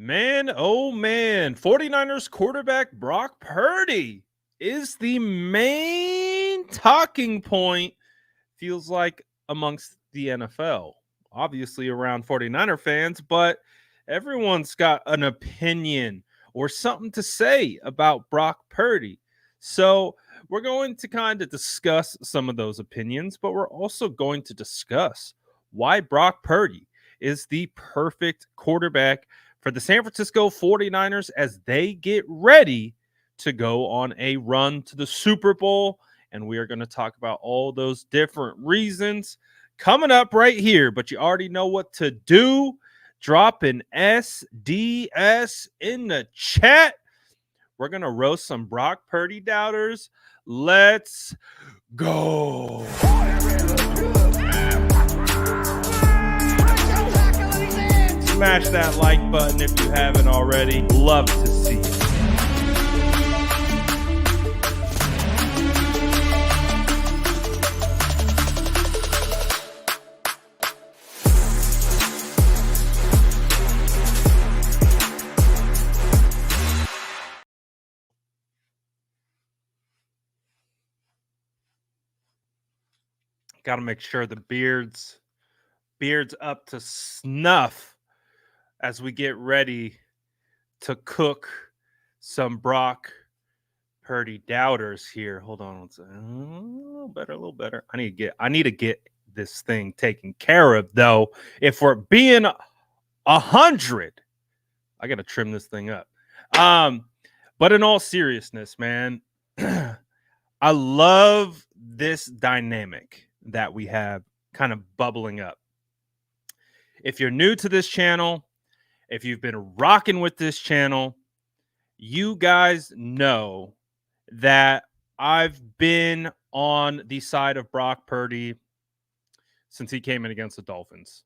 Man, oh man, 49ers quarterback Brock Purdy is the main talking point, feels like, amongst the NFL. Obviously around 49er fans, but everyone's got an opinion or something to say about Brock Purdy. So we're going to kind of discuss some of those opinions, but we're also going to discuss why Brock Purdy is the perfect quarterback for the San Francisco 49ers as they get ready to go on a run to the Super Bowl. And we are going to talk about all those different reasons coming up right here. But you already know what to do. Drop an SDS in the chat. We're going to roast some Brock Purdy doubters. Let's go. Smash that like button if you haven't already. Love to see it. Got to make sure the beard's up to snuff as we get ready to cook some Brock Purdy doubters here. Hold on one second. A little better. I need to get this thing taken care of, though. If we're being 100, I got to trim this thing up. But in all seriousness, man, I love this dynamic that we have kind of bubbling up. If you're new to this channel, if you've been rocking with this channel, you guys know that I've been on the side of Brock Purdy since he came in against the Dolphins.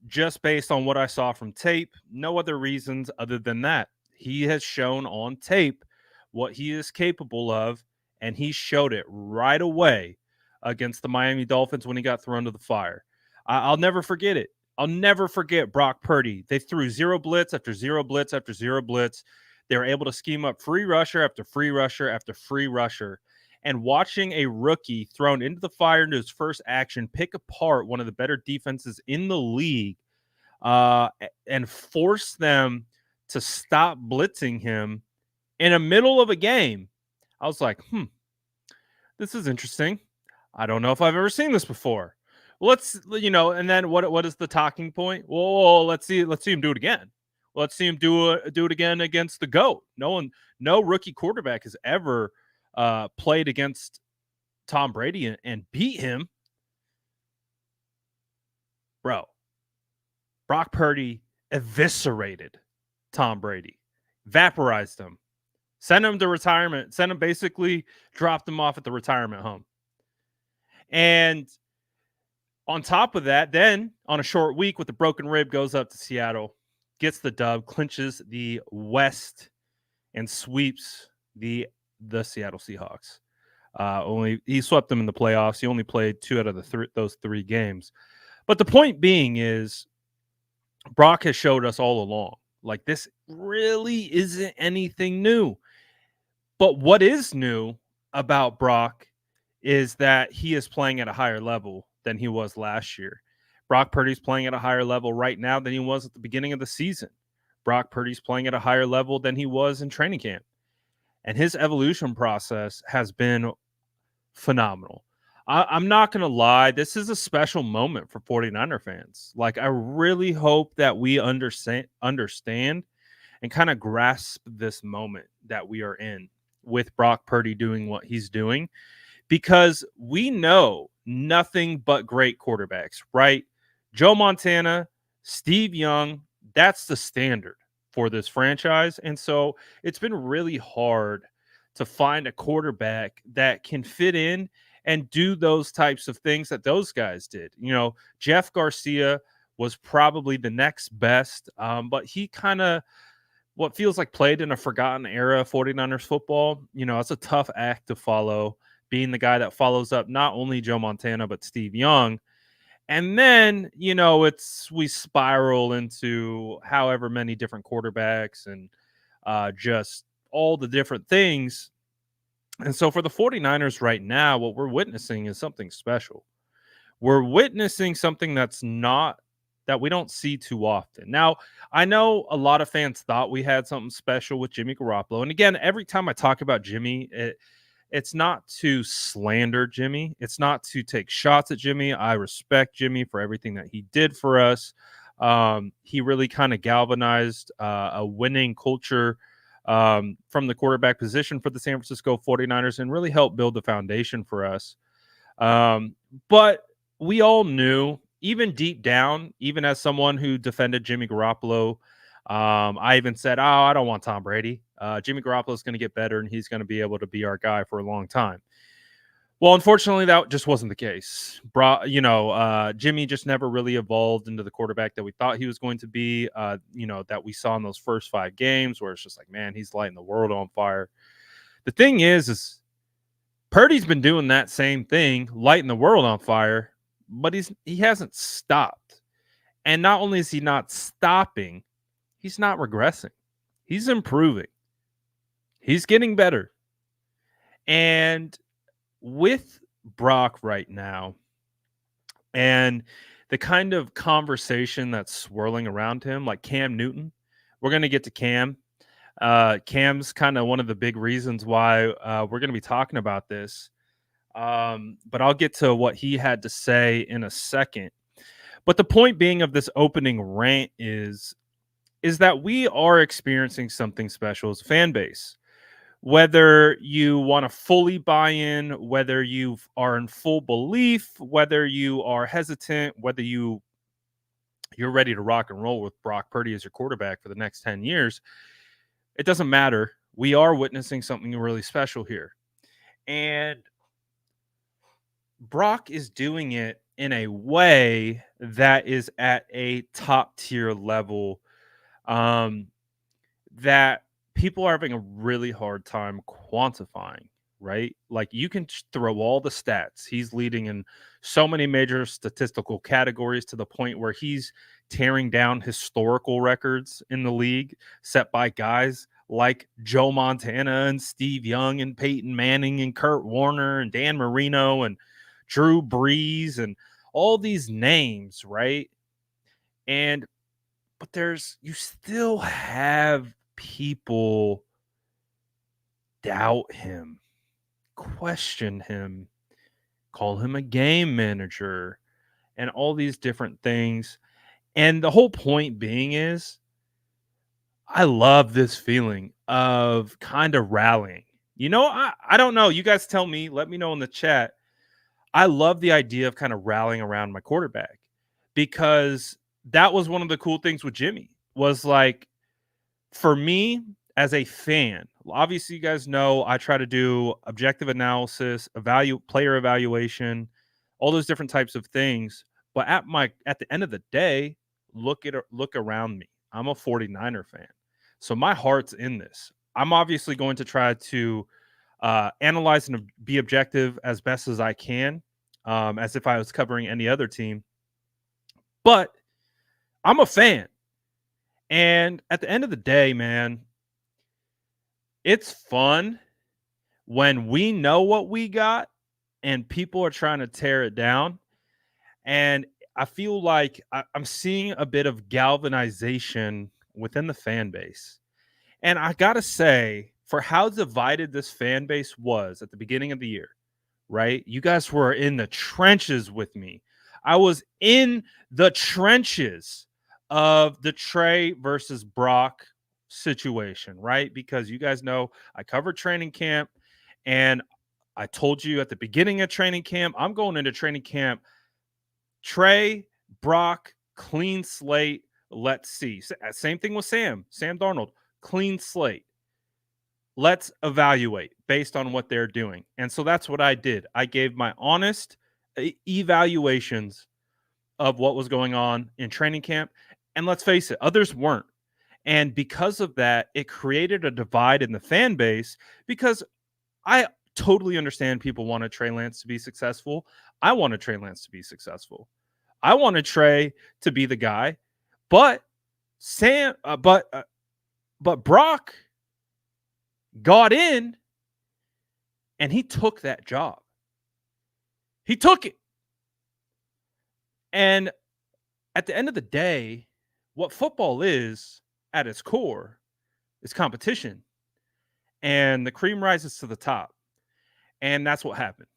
Just based on what I saw from tape, no other reasons other than that. He has shown on tape what he is capable of, and he showed it right away against the Miami Dolphins when he got thrown to the fire. I'll never forget it. I'll never forget Brock Purdy. They threw zero blitz after zero blitz after zero blitz. They were able to scheme up free rusher after free rusher after free rusher. And watching a rookie thrown into the fire into his first action pick apart one of the better defenses in the league and force them to stop blitzing him in the middle of a game, I was like, this is interesting. I don't know if I've ever seen this before. And then what is the talking point? Well, let's see him do it again. Let's see him do it again against the GOAT. No rookie quarterback has ever played against Tom Brady and beat him. Bro, Brock Purdy eviscerated Tom Brady, vaporized him, sent him to retirement, basically dropped him off at the retirement home. And on top of that, then on a short week with the broken rib, goes up to Seattle, gets the dub, clinches the West, and sweeps the Seattle Seahawks. He swept them in the playoffs. He only played 2 out of those 3 games. But the point being is, Brock has showed us all along, like, this really isn't anything new. But what is new about Brock is that he is playing at a higher level than he was last year. Brock Purdy's playing at a higher level right now than he was at the beginning of the season. Brock Purdy's playing at a higher level than he was in training camp. And his evolution process has been phenomenal. I'm not going to lie. This is a special moment for 49er fans. Like, I really hope that we understand and kind of grasp this moment that we are in with Brock Purdy doing what he's doing, because we know nothing but great quarterbacks, right? Joe Montana, Steve Young, that's the standard for this franchise. And so it's been really hard to find a quarterback that can fit in and do those types of things that those guys did. Jeff Garcia was probably the next best, but he kind of what feels like played in a forgotten era of 49ers football. It's a tough act to follow, being the guy that follows up not only Joe Montana, but Steve Young. And then, we spiral into however many different quarterbacks and just all the different things. And so for the 49ers right now, what we're witnessing is something special. We're witnessing something that we don't see too often. Now, I know a lot of fans thought we had something special with Jimmy Garoppolo. And again, every time I talk about Jimmy, it's not to slander Jimmy. It's not to take shots at Jimmy. I respect Jimmy for everything that he did for us. He really kind of galvanized a winning culture from the quarterback position for the San Francisco 49ers and really helped build the foundation for us. But we all knew, even deep down, even as someone who defended Jimmy Garoppolo, I even said, "Oh, I don't want Tom Brady. Jimmy Garoppolo is going to get better, and he's going to be able to be our guy for a long time." Well, unfortunately, that just wasn't the case. Jimmy just never really evolved into the quarterback that we thought he was going to be. That we saw in those first 5 games, where it's just like, man, he's lighting the world on fire. The thing is Purdy's been doing that same thing, lighting the world on fire, but he hasn't stopped. And not only is he not stopping, he's not regressing. He's improving. He's getting better. And with Brock right now and the kind of conversation that's swirling around him, like Cam Newton, we're going to get to Cam. Cam's kind of one of the big reasons why we're going to be talking about this. But I'll get to what he had to say in a second. But the point being of this opening rant is that we are experiencing something special as a fan base. Whether you want to fully buy in, whether you are in full belief, whether you are hesitant, whether you're ready to rock and roll with Brock Purdy as your quarterback for the next 10 years, it doesn't matter. We are witnessing something really special here. And Brock is doing it in a way that is at a top tier level that people are having a really hard time quantifying, right? Like you can throw all the stats. He's leading in so many major statistical categories to the point where he's tearing down historical records in the league set by guys like Joe Montana and Steve Young and Peyton Manning and Kurt Warner and Dan Marino and Drew Brees and all these names, right? But you still have people doubt him, question him, call him a game manager, and all these different things. And the whole point being is, I love this feeling of kind of rallying. I don't know. You guys tell me, let me know in the chat. I love the idea of kind of rallying around my quarterback because that was one of the cool things with Jimmy was like, for me as a fan, obviously you guys know I try to do objective analysis, player evaluation, all those different types of things. But at the end of the day, look around me. I'm a 49er fan. So my heart's in this. I'm obviously going to try to analyze and be objective as best as I can, as if I was covering any other team. But I'm a fan. And at the end of the day, man, it's fun when we know what we got and people are trying to tear it down. And I feel like I'm seeing a bit of galvanization within the fan base. And I got to say, for how divided this fan base was at the beginning of the year, right? You guys were in the trenches with me. I was in the trenches of the Trey versus Brock situation, right? Because you guys know I covered training camp and I told you at the beginning of training camp, I'm going into training camp. Trey, Brock, clean slate. Let's see. Same thing with Sam Darnold, clean slate. Let's evaluate based on what they're doing. And so that's what I did. I gave my honest evaluations of what was going on in training camp. And let's face it, others weren't. And because of that, it created a divide in the fan base because I totally understand people wanted Trey Lance to be successful. I wanted Trey Lance to be successful. I wanted Trey to be the guy, but Sam, but Brock got in and he took that job. He took it. And at the end of the day, what football is at its core is competition. And the cream rises to the top. And that's what happened.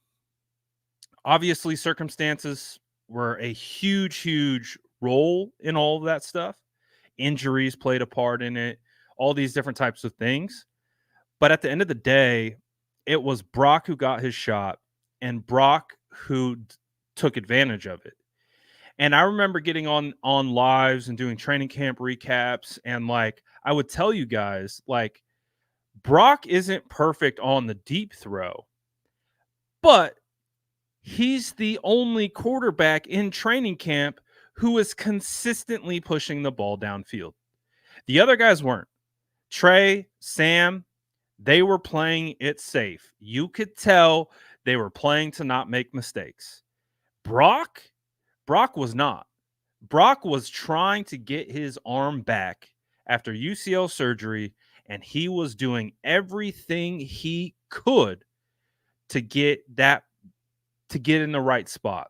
Obviously, circumstances were a huge role in all of that stuff. Injuries played a part in it, all these different types of things. But at the end of the day, it was Brock who got his shot and Brock who took advantage of it. And I remember getting on lives and doing training camp recaps, and like I would tell you guys, like Brock isn't perfect on the deep throw, but he's the only quarterback in training camp who is consistently pushing the ball downfield. The other guys weren't. Trey, Sam, they were playing it safe. You could tell they were playing to not make mistakes. Brock was not. Brock was trying to get his arm back after UCL surgery, and he was doing everything he could to get in the right spot.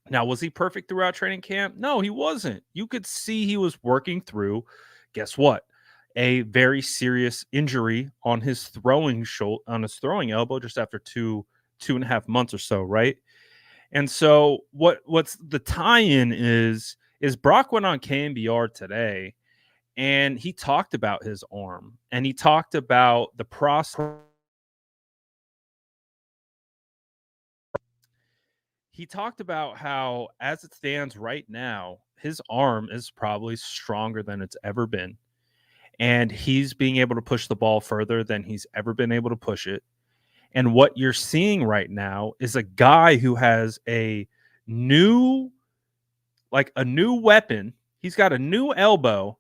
Now, was he perfect throughout training camp? No, he wasn't. You could see he was working through, guess what? A very serious injury on his throwing elbow just after two and a half months or so, right? And so what's the tie-in is Brock went on KNBR today and he talked about his arm and he talked about the process. He talked about how, as it stands right now, his arm is probably stronger than it's ever been. And he's being able to push the ball further than he's ever been able to push it. And what you're seeing right now is a guy who has a new weapon. He's got a new elbow,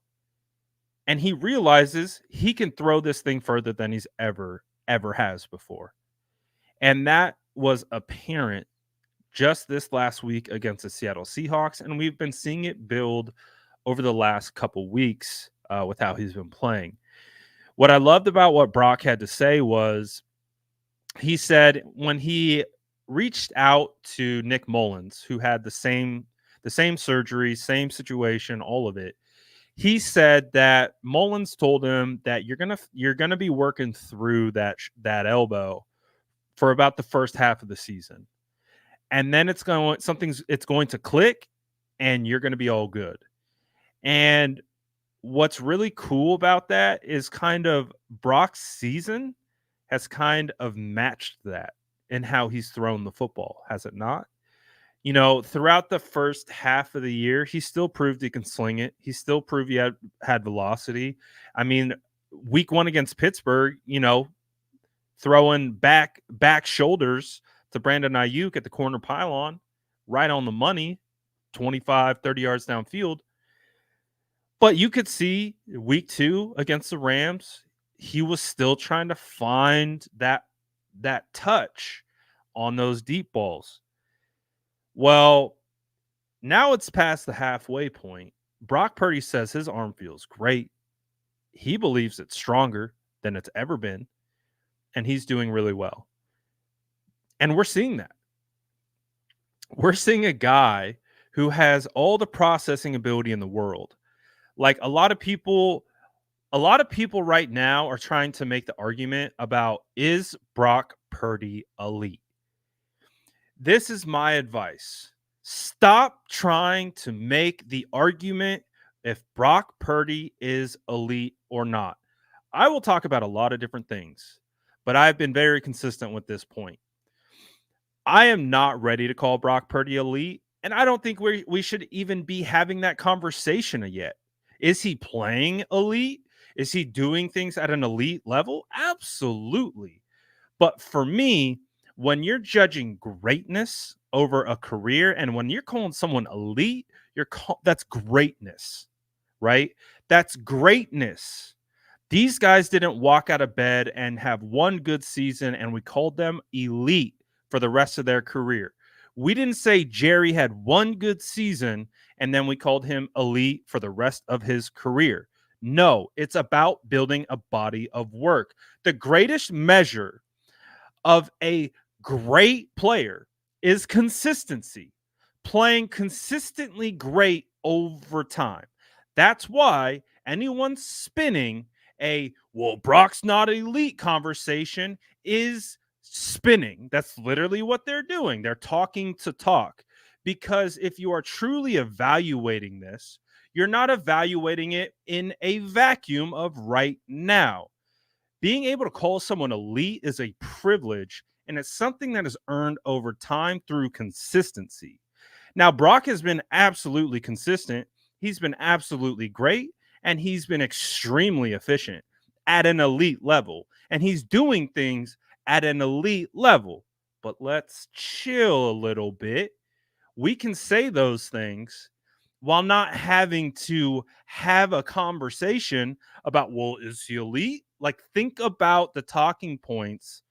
and he realizes he can throw this thing further than he's ever has before. And that was apparent just this last week against the Seattle Seahawks, and we've been seeing it build over the last couple weeks with how he's been playing. What I loved about what Brock had to say was he said when he reached out to Nick Mullins, who had the same surgery, same situation, all of it, he said that Mullins told him that you're gonna be working through that elbow for about the first half of the season. And then it's going to click and you're going to be all good. And what's really cool about that is kind of Brock's season has kind of matched that in how he's thrown the football, has it not? You know, throughout the first half of the year, he still proved he can sling it. He still proved he had velocity. I mean, week 1 against Pittsburgh, you know, throwing back shoulders to Brandon Ayuk at the corner pylon, right on the money, 25, 30 yards downfield. But you could see week 2 against the Rams, he was still trying to find that touch on those deep balls. Well, now it's past the halfway point. Brock Purdy says his arm feels great. He believes it's stronger than it's ever been, and he's doing really well. And we're seeing that. We're seeing a guy who has all the processing ability in the world. Like a lot of people right now are trying to make the argument about, is Brock Purdy elite? This is my advice. Stop trying to make the argument if Brock Purdy is elite or not. I will talk about a lot of different things, but I've been very consistent with this point. I am not ready to call Brock Purdy elite, and I don't think we should even be having that conversation yet. Is he playing elite? Is he doing things at an elite level? Absolutely. But for me, when you're judging greatness over a career and when you're calling someone elite, that's greatness, right? That's greatness. These guys didn't walk out of bed and have one good season and we called them elite for the rest of their career. We didn't say Jerry had one good season and then we called him elite for the rest of his career. No, it's about building a body of work. The greatest measure of a great player is consistency, playing consistently great over time. That's why anyone spinning well, Brock's not elite conversation is spinning. That's literally what they're doing. They're talking to talk. Because if you are truly evaluating this, you're not evaluating it in a vacuum of right now. Being able to call someone elite is a privilege, and it's something that is earned over time through consistency. Now, Brock has been absolutely consistent. He's been absolutely great, and he's been extremely efficient at an elite level. And he's doing things at an elite level. But let's chill a little bit. We can say those things while not having to have a conversation about, well, is he elite? Like, think about the talking points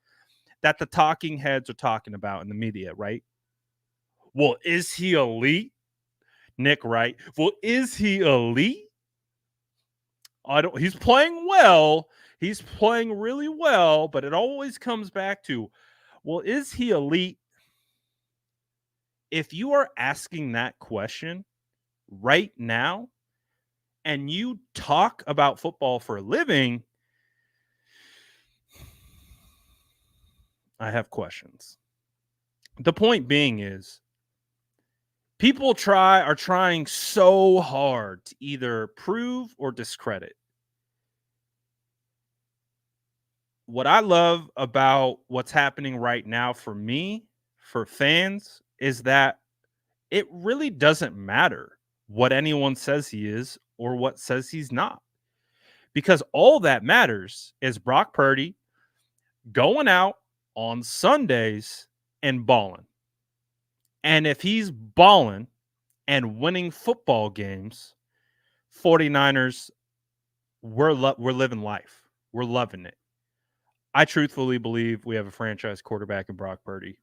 that the talking heads are talking about in the media, right? Well, is he elite? Nick, right? Well, is he elite? I don't, he's playing well. He's playing really well, but it always comes back to, well, is he elite? If you are asking that question right now and you talk about football for a living, I have questions. The point being is people are trying so hard to either prove or discredit. What I love about what's happening right now for me, for fans, is that it really doesn't matter what anyone says he is or what says he's not. Because all that matters is Brock Purdy going out on Sundays and balling. And if he's balling and winning football games, 49ers, we're living life. We're loving it. I truthfully believe we have a franchise quarterback in Brock Purdy.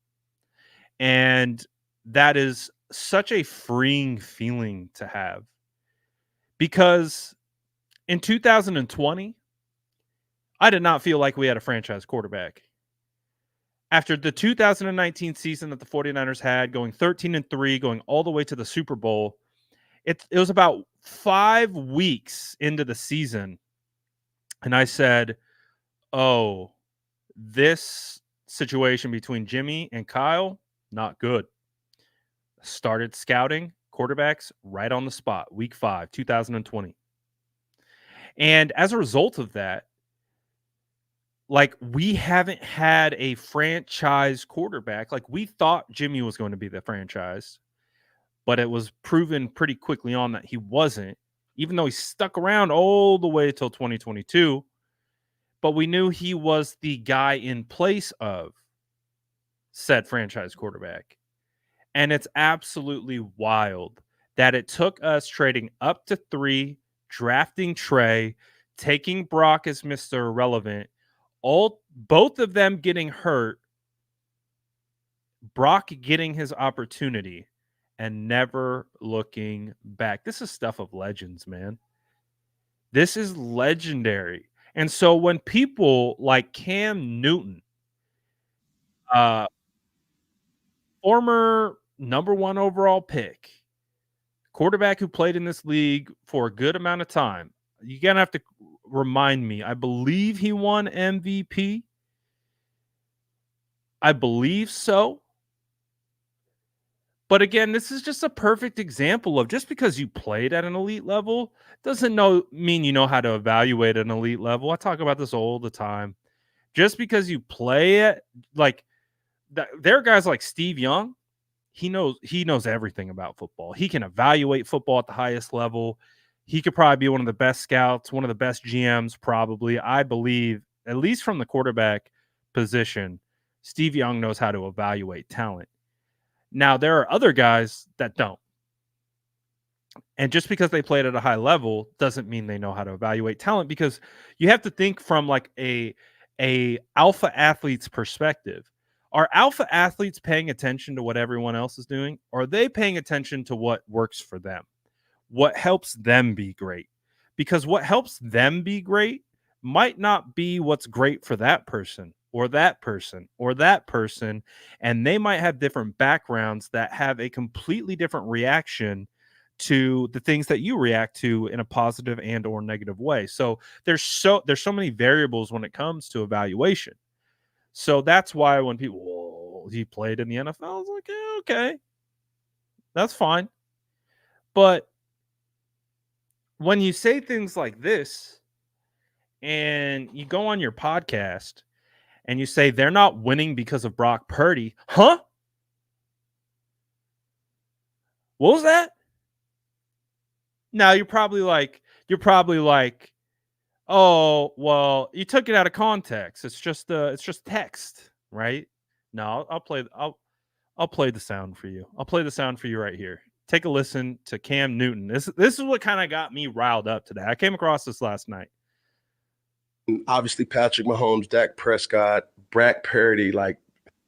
And that is such a freeing feeling to have. Because in 2020, I did not feel like we had a franchise quarterback. After the 2019 season that the 49ers had, going 13-3, going all the way to the Super Bowl, it was about 5 weeks into the season, and I said, oh, this situation between Jimmy and Kyle, not good. Started scouting quarterbacks right on the spot, week 5, 2020. And as a result of that, like, we haven't had a franchise quarterback. Like, we thought Jimmy was going to be the franchise, but it was proven pretty quickly on that he wasn't, even though he stuck around all the way till 2022. But we knew he was the guy in place of said franchise quarterback. And it's absolutely wild that it took us trading up to 3, drafting Trey, taking Brock as Mr. Irrelevant, both of them getting hurt, Brock getting his opportunity, and never looking back. This is stuff of legends, man. This is legendary. And so when people like Cam Newton, former number 1 overall pick, quarterback who played in this league for a good amount of time, you're going to have to remind me. I believe he won MVP. I believe so. But again, this is just a perfect example of, just because you played at an elite level doesn't mean you know how to evaluate an elite level. I talk about this all the time. Just because you play it, like, there are guys like Steve Young. He knows everything about football. He can evaluate football at the highest level. He could probably be one of the best scouts, one of the best GMs, probably. I believe, at least from the quarterback position, Steve Young knows how to evaluate talent. Now, there are other guys that don't. And just because they played at a high level doesn't mean they know how to evaluate talent, because you have to think from like a alpha athlete's perspective. Are alpha athletes paying attention to what everyone else is doing? Or are they paying attention to what works for them? What helps them be great? Because what helps them be great might not be what's great for that person or that person or that person. And they might have different backgrounds that have a completely different reaction to the things that you react to in a positive and or negative way. So there's so many variables when it comes to evaluation. So that's why when people, "Whoa, he played in the NFL," I was like, yeah, okay, that's fine. But when you say things like this and you go on your podcast and you say they're not winning because of Brock Purdy, huh? What was that? Now you're probably like, oh, well, you took it out of context. It's just text, right? No, I'll play the sound for you. I'll play the sound for you right here. Take a listen to Cam Newton. This is what kind of got me riled up today. I came across this last night. Obviously, Patrick Mahomes, Dak Prescott, Brock Purdy,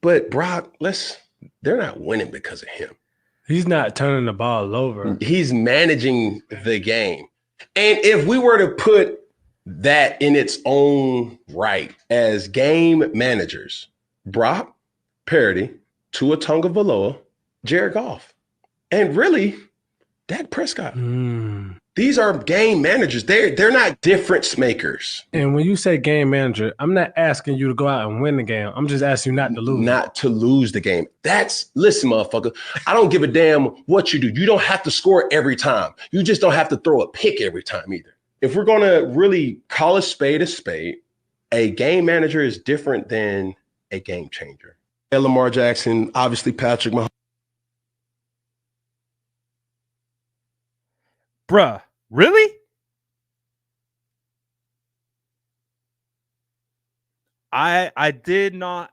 but Brock, they're not winning because of him. He's not turning the ball over. He's managing the game. And if we were to put that in its own right as game managers, Brock Purdy, Tua Tagovailoa, Jared Goff, and really Dak Prescott. These are game managers. They're not difference makers. And when you say game manager, I'm not asking you to go out and win the game. I'm just asking you not to lose. Not to lose the game. Listen, motherfucker, I don't give a damn what you do. You don't have to score every time. You just don't have to throw a pick every time either. If we're going to really call a spade, a game manager is different than a game changer. Lamar Jackson, obviously Patrick Mahomes. Bruh, really? I did not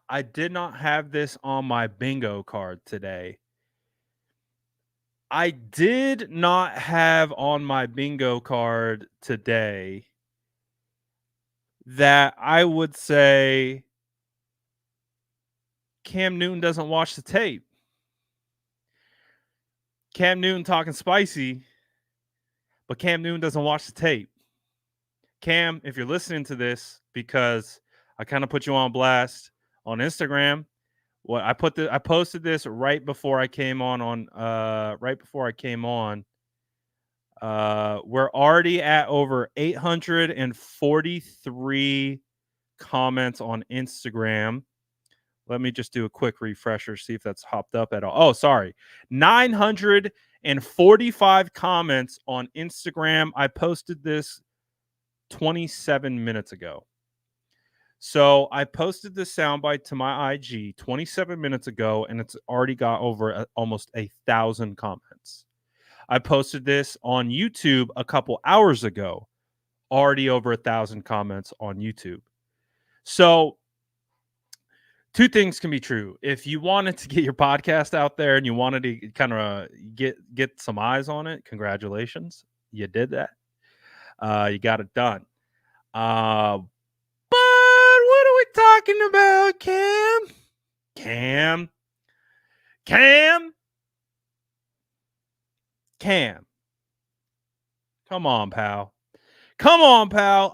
have this on my bingo card today. I did not have on my bingo card today that I would say Cam Newton doesn't watch the tape. Cam Newton talking spicy, but Cam Newton doesn't watch the tape. Cam, if you're listening to this, because I kind of put you on blast on Instagram. Well, I posted this right before I came on. We're already at over 843 comments on Instagram. Let me just do a quick refresher, see if that's hopped up at all. Oh, sorry. 945 comments on Instagram. I posted this 27 minutes ago. So I posted this soundbite to my IG 27 minutes ago, and it's already got over almost 1,000 comments. I posted this on YouTube a couple hours ago, already over 1,000 comments on YouTube. So two things can be true. If you wanted to get your podcast out there and you wanted to kind of get some eyes on it, congratulations. You did that. You got it done. But what are we talking about, Cam? Come on, pal.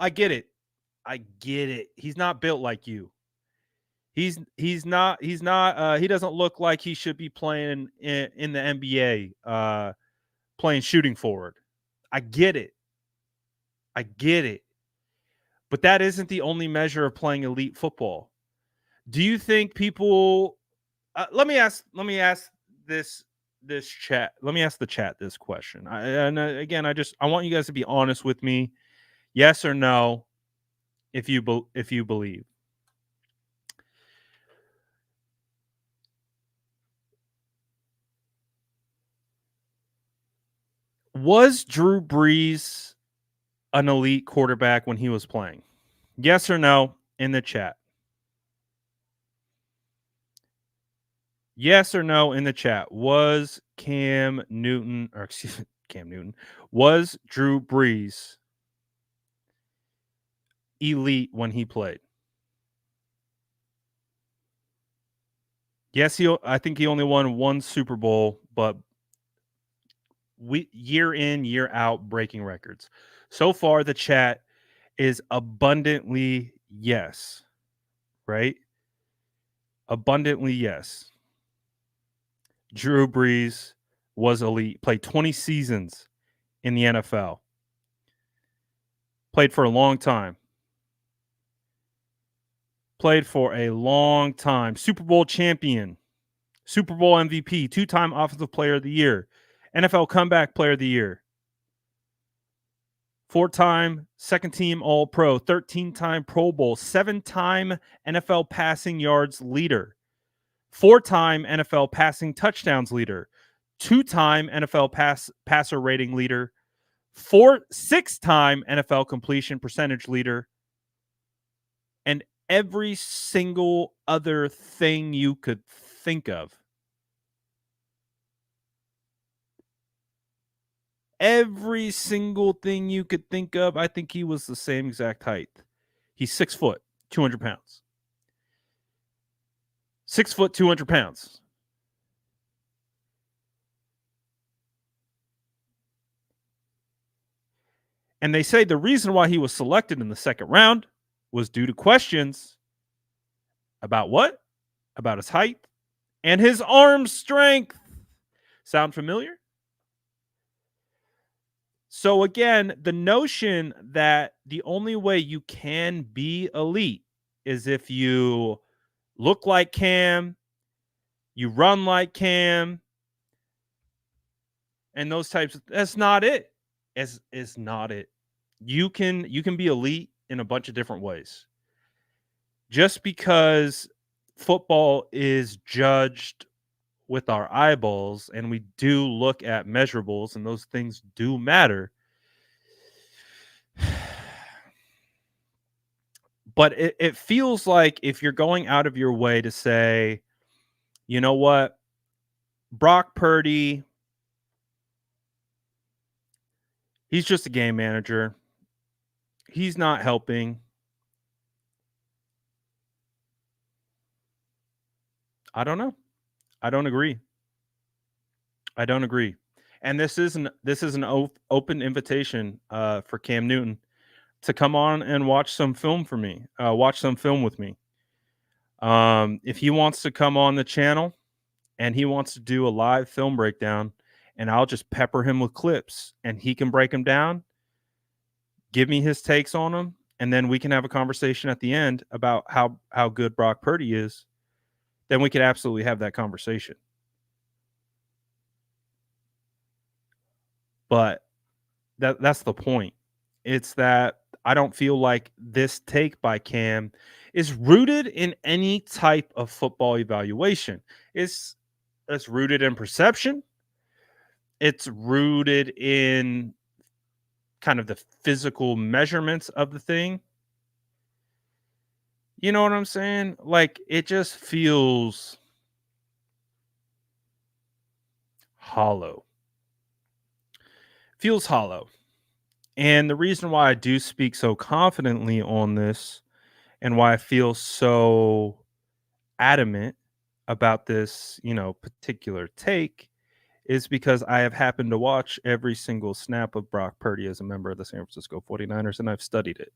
I get it. He's not built like you. He doesn't look like he should be playing in the NBA, playing shooting forward. I get it. But that isn't the only measure of playing elite football. Do you think people let me ask this chat. Let me ask the chat this question. I want you guys to be honest with me. Yes or no, if you believe. Was Drew Brees an elite quarterback when he was playing? Yes or no in the chat. Yes or no in the chat. Was Cam Newton, was Drew Brees elite when he played? Yes, I think he only won one Super Bowl, but year in, year out, breaking records. So far, the chat is abundantly yes, right? Abundantly yes. Drew Brees was elite, played 20 seasons in the NFL, played for a long time. Super Bowl champion, Super Bowl MVP, 2-time Offensive Player of the Year, NFL Comeback Player of the Year, 4-time second team All Pro, 13-time Pro Bowl, 7-time NFL passing yards leader, 4-time NFL passing touchdowns leader, 2-time NFL passer rating leader, 6-time NFL completion percentage leader, and every single other thing you could think of. Every single thing you could think of. I think he was the same exact height. He's 6 foot, 200 pounds. 6 foot, 200 pounds. And they say the reason why he was selected in the second round was due to questions about what? About his height and his arm strength. Sound familiar? So again, the notion that the only way you can be elite is if you look like Cam, you run like Cam, and those types. That's not it. Is not it. You can be elite in a bunch of different ways. Just because football is judged with our eyeballs and we do look at measurables and those things do matter. But it feels like if you're going out of your way to say, you know what, Brock Purdy, he's just a game manager. He's not helping. I don't know. I don't agree. And this is an open invitation for Cam Newton to come on and watch some film for me. Watch some film with me. If he wants to come on the channel and he wants to do a live film breakdown, and I'll just pepper him with clips and he can break them down, give me his takes on them, and then we can have a conversation at the end about how good Brock Purdy is, then we could absolutely have that conversation. But that's the point. It's that I don't feel like this take by Cam is rooted in any type of football evaluation. It's rooted in perception. It's rooted in kind of the physical measurements of the thing. You know what I'm saying? Like, it just feels hollow. Feels hollow. And the reason why I do speak so confidently on this and why I feel so adamant about this, particular take is because I have happened to watch every single snap of Brock Purdy as a member of the San Francisco 49ers, and I've studied it.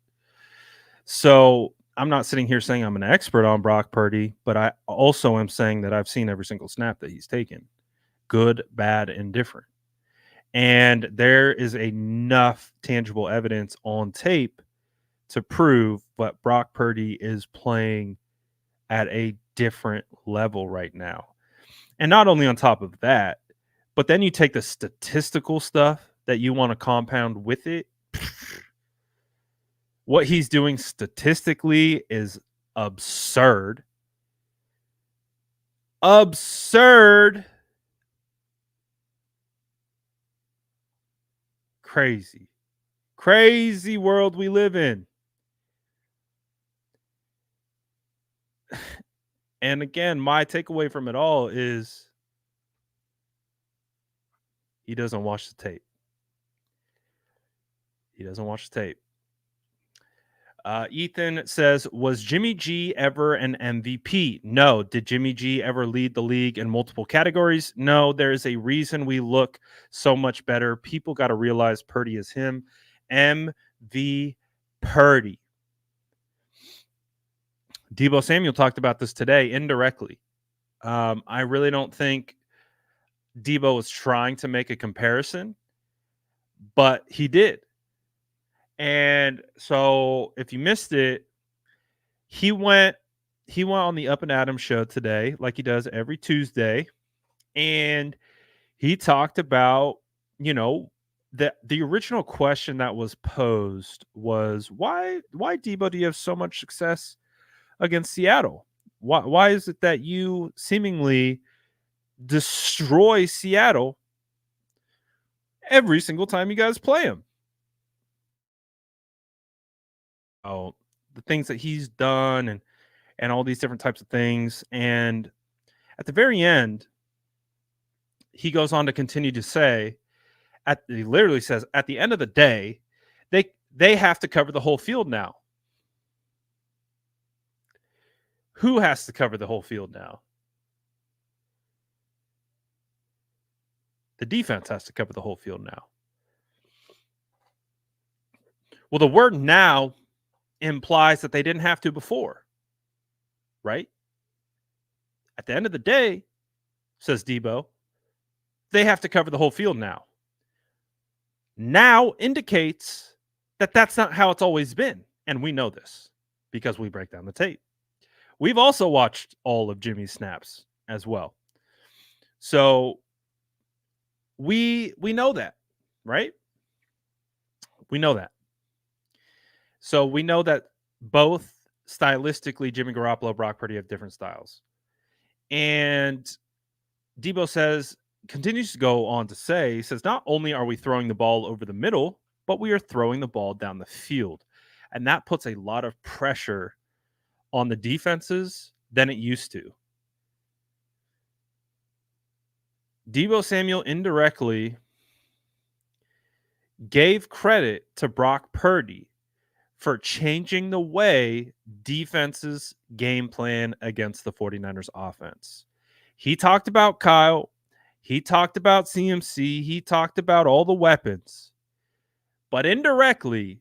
So I'm not sitting here saying I'm an expert on Brock Purdy, but I also am saying that I've seen every single snap that he's taken, good, bad, and different. And there is enough tangible evidence on tape to prove that Brock Purdy is playing at a different level right now. And not only on top of that, but then you take the statistical stuff that you want to compound with it. What he's doing statistically is absurd. Absurd. Crazy. Crazy world we live in. And again, my takeaway from it all is he doesn't watch the tape. He doesn't watch the tape. Ethan says, was Jimmy G ever an MVP? No. Did Jimmy G ever lead the league in multiple categories? No. There is a reason we look so much better. People got to realize Purdy is him. MV Purdy. Deebo Samuel talked about this today indirectly. I really don't think Deebo was trying to make a comparison, but he did. And so if you missed it, he went on the Up and Adams show today, like he does every Tuesday, and he talked about, the original question that was posed was why Deebo do you have so much success against Seattle? Why is it that you seemingly destroy Seattle every single time you guys play him? Oh, the things that he's done and all these different types of things. And at the very end, he goes on to continue to say, he literally says, at the end of the day, they have to cover the whole field now. Who has to cover the whole field now? The defense has to cover the whole field now. Well, the word now implies that they didn't have to before, right? At the end of the day, says Deebo, they have to cover the whole field now. Now indicates that that's not how it's always been. And we know this because we break down the tape. We've also watched all of Jimmy's snaps as well. So we know that, right? We know that. So we know that both stylistically, Jimmy Garoppolo, Brock Purdy have different styles. And Deebo continues to go on to say, he says, not only are we throwing the ball over the middle, but we are throwing the ball down the field. And that puts a lot of pressure on the defenses than it used to. Deebo Samuel indirectly gave credit to Brock Purdy for changing the way defenses game plan against the 49ers offense. He talked about Kyle. He talked about CMC. He talked about all the weapons. But indirectly,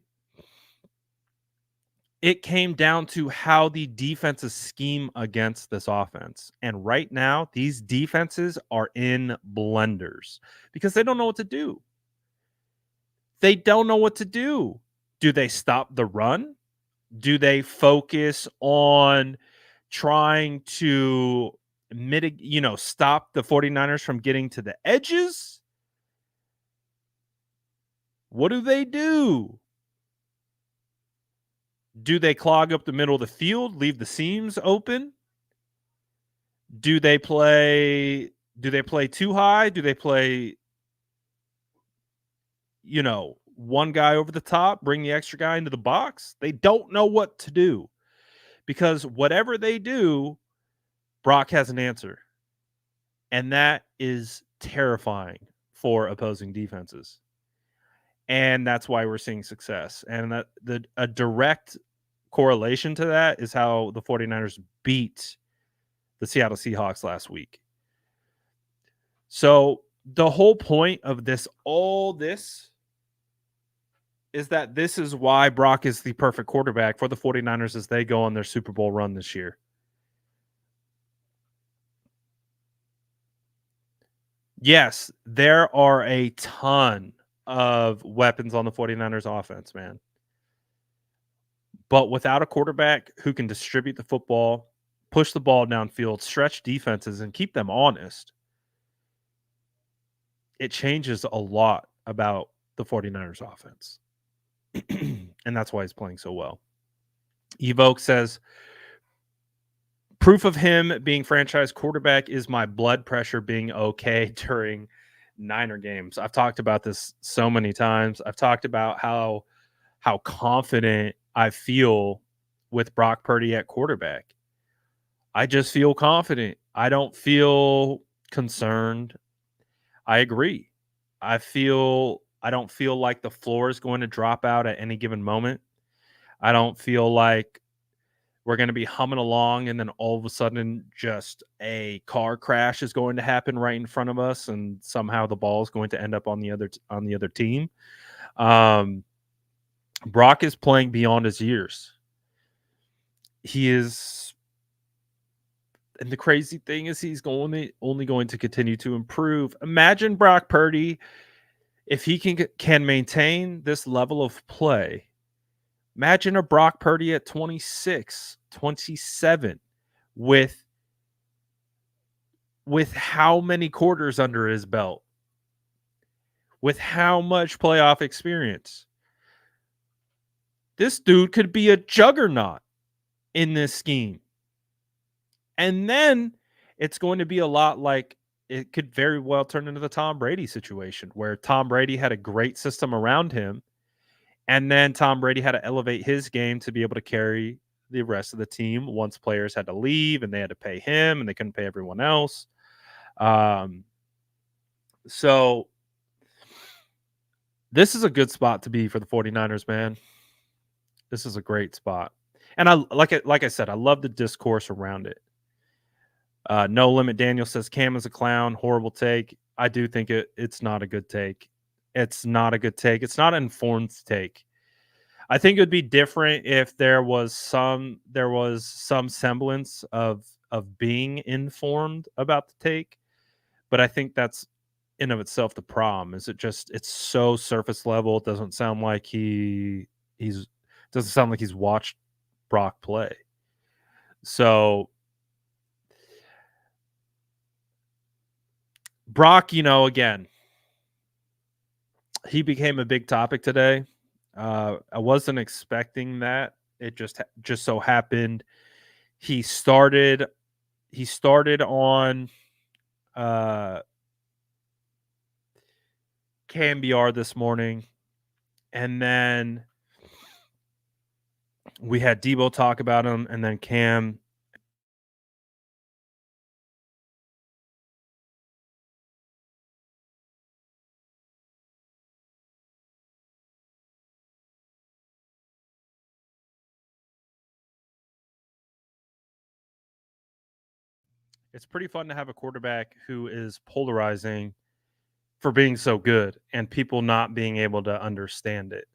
it came down to how the defenses scheme against this offense. And right now, these defenses are in blenders because they don't know what to do. They don't know what to do. Do they stop the run? Do they focus on trying to mitigate, stop the 49ers from getting to the edges? What do they do? Do they clog up the middle of the field, leave the seams open? Do they play too high? Do they play one guy over the top, bring the extra guy into the box? They don't know what to do because whatever they do, Brock has an answer. And that is terrifying for opposing defenses. And that's why we're seeing success. And a direct correlation to that is how the 49ers beat the Seattle Seahawks last week. So the whole point of all this is that this is why Brock is the perfect quarterback for the 49ers as they go on their Super Bowl run this year. Yes, there are a ton of weapons on the 49ers offense, man. But without a quarterback who can distribute the football, push the ball downfield, stretch defenses, and keep them honest, it changes a lot about the 49ers offense. And that's why he's playing so well. Evoke says, proof of him being franchise quarterback is my blood pressure being okay during Niner games. I've talked about this so many times. I've talked about how confident I feel with Brock Purdy at quarterback. I just feel confident. I don't feel concerned. I agree. I don't feel like the floor is going to drop out at any given moment. I don't feel like we're going to be humming along and then all of a sudden just a car crash is going to happen right in front of us and somehow the ball is going to end up on the other team. Brock is playing beyond his years. He is, and the crazy thing is he's only going to continue to improve. Imagine Brock Purdy, if he can maintain this level of play. Imagine a Brock Purdy at 26, 27 with how many quarters under his belt, with how much playoff experience. This dude could be a juggernaut in this scheme. And then it's going to be a lot like it could very well turn into the Tom Brady situation where Tom Brady had a great system around him. And then Tom Brady had to elevate his game to be able to carry the rest of the team once players had to leave and they had to pay him and they couldn't pay everyone else. So this is a good spot to be for the 49ers, man. This is a great spot. And I like I said, I love the discourse around it. No Limit Daniel says Cam is a clown. Horrible take. I do think it's not a good take. It's not a good take. It's not an informed take. I think it would be different if there was some semblance of being informed about the take. But I think that's in of itself the problem. Is it's so surface level. It doesn't sound like he's watched Brock play. So Brock, again, he became a big topic today. I wasn't expecting that. It just so happened. He started on KMBR this morning, and then we had Deebo talk about him, and then Cam. It's pretty fun to have a quarterback who is polarizing for being so good and people not being able to understand it.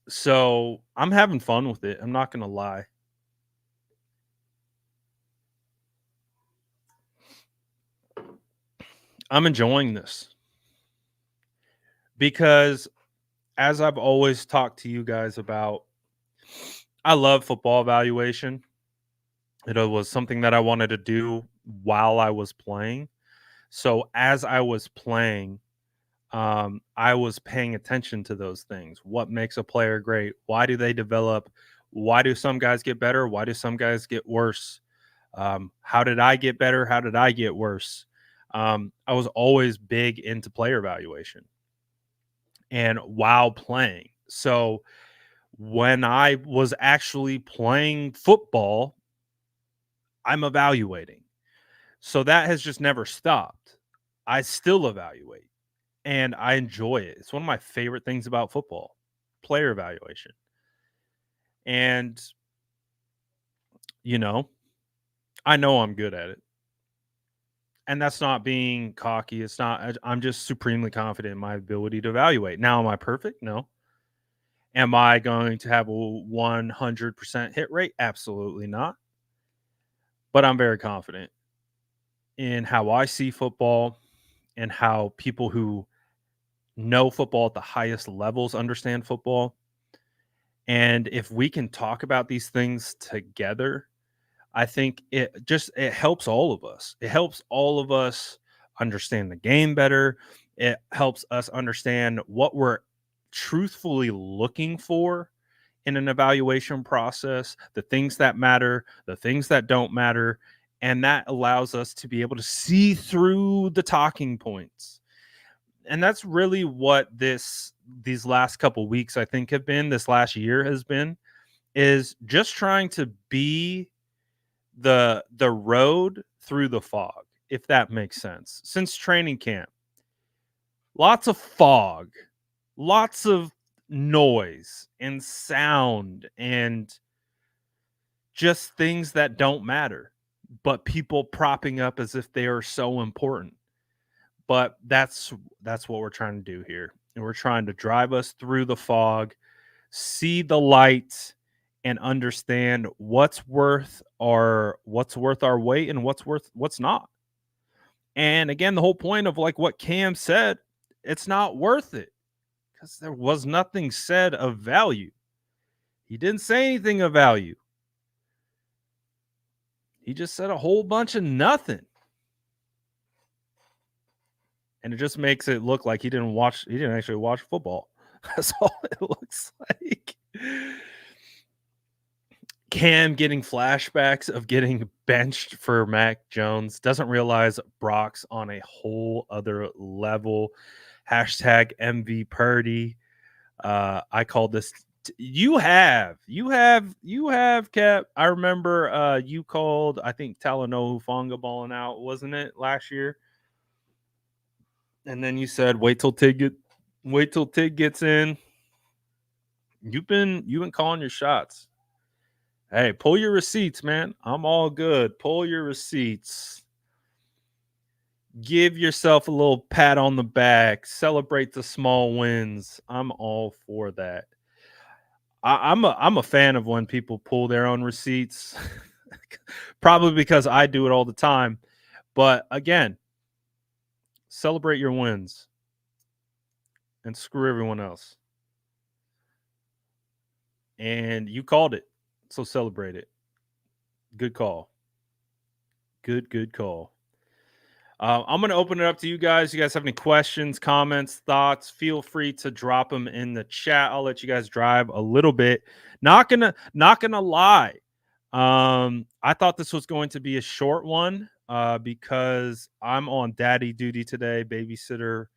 So I'm having fun with it. I'm not going to lie. I'm enjoying this because, as I've always talked to you guys about, I love football evaluation. It was something that I wanted to do while I was playing. So as I was playing, I was paying attention to those things. What makes a player great? Why do they develop? Why do some guys get better? Why do some guys get worse? How did I get better? How did I get worse? I was always big into player evaluation and while playing. So when I was actually playing football, I'm evaluating. So that has just never stopped. I still evaluate and I enjoy it. It's one of my favorite things about football, player evaluation. And, I know I'm good at it. And that's not being cocky. It's not, I'm just supremely confident in my ability to evaluate. Now, am I perfect? No. Am I going to have a 100% hit rate? Absolutely not. But I'm very confident in how I see football and how people who know football at the highest levels understand football. And if we can talk about these things together, I think it helps all of us. It helps all of us understand the game better. It helps us understand what we're truthfully looking for in an evaluation process, the things that matter, the things that don't matter, and that allows us to be able to see through the talking points. And that's really what these last couple weeks I think have been, this last year has been, is just trying to be the road through the fog, if that makes sense. Since training camp, lots of fog, lots of noise and sound and just things that don't matter, but people propping up as if they are so important. But that's what we're trying to do here. And we're trying to drive us through the fog, see the light, and understand what's worth our weight and what's not. And again, the whole point of like what Cam said, it's not worth it because there was nothing said of value. He didn't say anything of value. He just said a whole bunch of nothing. And it just makes it look like he didn't actually watch football. That's all it looks like. Cam getting flashbacks of getting benched for Mac Jones, doesn't realize Brock's on a whole other level. Hashtag MV Purdy. I called this. You have, Cap. I remember you called, I think, Talanoa Hufanga balling out, wasn't it, last year? And then you said, wait till Tig gets in. You've been calling your shots. Hey, pull your receipts, man. I'm all good. Pull your receipts. Give yourself a little pat on the back. Celebrate the small wins. I'm all for that. I'm a fan of when people pull their own receipts. Probably because I do it all the time. But again, celebrate your wins and screw everyone else. And you called it, so celebrate it. Good call. Good call. I'm going to open it up to you guys. You guys have any questions, comments, thoughts? Feel free to drop them in the chat. I'll let you guys drive a little bit. Not gonna lie. I thought this was going to be a short one because I'm on daddy duty today. Babysitter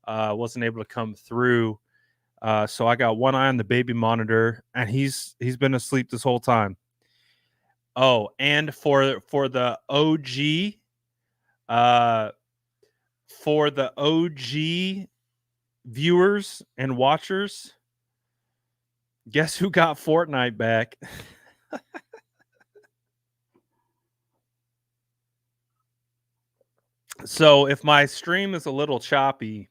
wasn't able to come through, so I got one eye on the baby monitor, and he's been asleep this whole time. Oh, and for the OG. For the OG viewers and watchers, guess who got Fortnite back? So if my stream is a little choppy,